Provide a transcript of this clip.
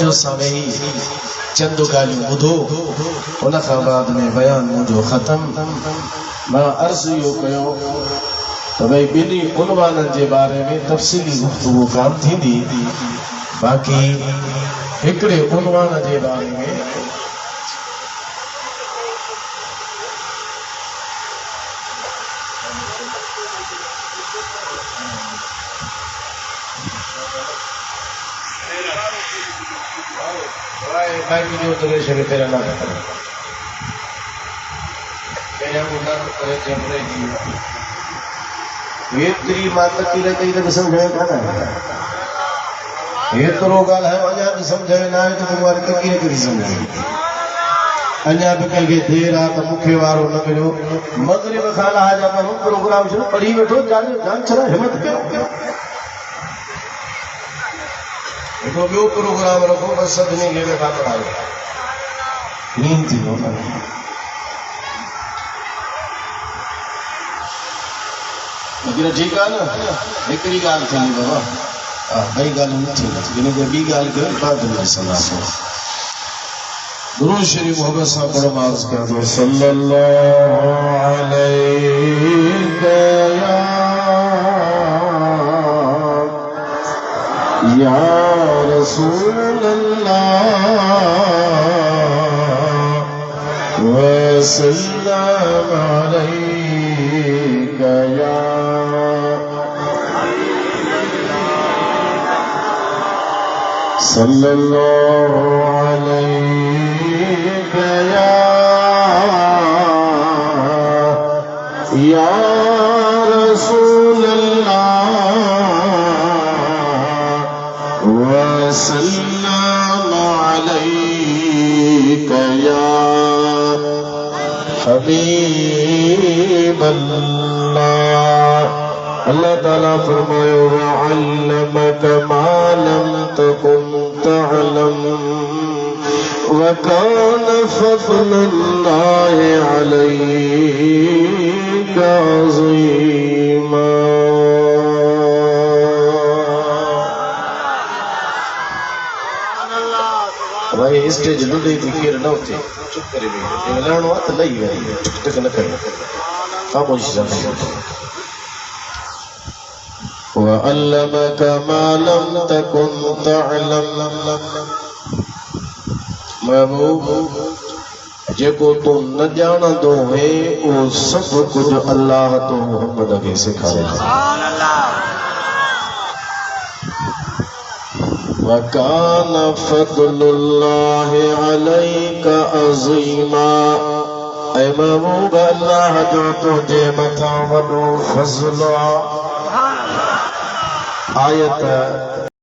तवज्जो सां वेही चंद ॻाल्हियूं ॿुधो उन खां बाद में बयान मुंहिंजो ख़त्म। मां अर्ज़ इहो कयो त भई ॿिन्ही उनवाननि जे बारे में तफ़सीली गुफ़्तगू कान थींदी, बाक़ी हिकिड़े उनवान जे बारे में एतरी मां तकीर कई त समझाए कान एतिरो ॻाल्हायो अञा बि समझ में न आयो त तुम्हारी तकीर कहिड़ी समझे अञा बि कंहिंखे देर आहे त मूंखे वारो न मिलियो। मग़रिब खां लाजा माण्हू प्रोग्राम शुरू पढ़ी वेठो जान छड़ा हिमत कयो हिकिड़ो ॿियो प्रोग्राम रखो बसि सभिनी खे वेठा पढ़ायो नींद थी वियो। लेकिन ठीक है ना हिकिड़ी ॻाल्हि थींदी बाबा ॿई ॻाल्हियूं न थींदियूं इन करे ॿी ॻाल्हि कयो बाद में सलाह दुरूद शरीफ मोहब्बत सां पढ़ो। मां अर्ज़ कयां थो सल्लल्लाहु अलैहि या रसूल अल्लाह व सल्लम अलैका या सल्लल्लाहु अलैका या रसूल अल्लाह व सल्लम अलैका या हबीब अल्लाह। अल्लाह ताला फरमायो वअल्लमक मा लम तकुन तअलम व कान फज़लुल्लाहि अलैका अज़ीमा। भाई स्टेज लुॾे थी केर न उथे चुप करे वेही हलाइणो आहे त लही वञे टक टक न करे ख़ामोशी सां وعلمك ما لم تكن تعلم महबूब जेको तूं न ॼाणंदो है वो सब कुछ अल्लाह तो मोहम्मद खे सेखारे। वकान फज़लुल्लाहि अलैका अज़ीमा। ऐ महबूब अल्लाह जो तुझे मथां वॾो फज़ल आयत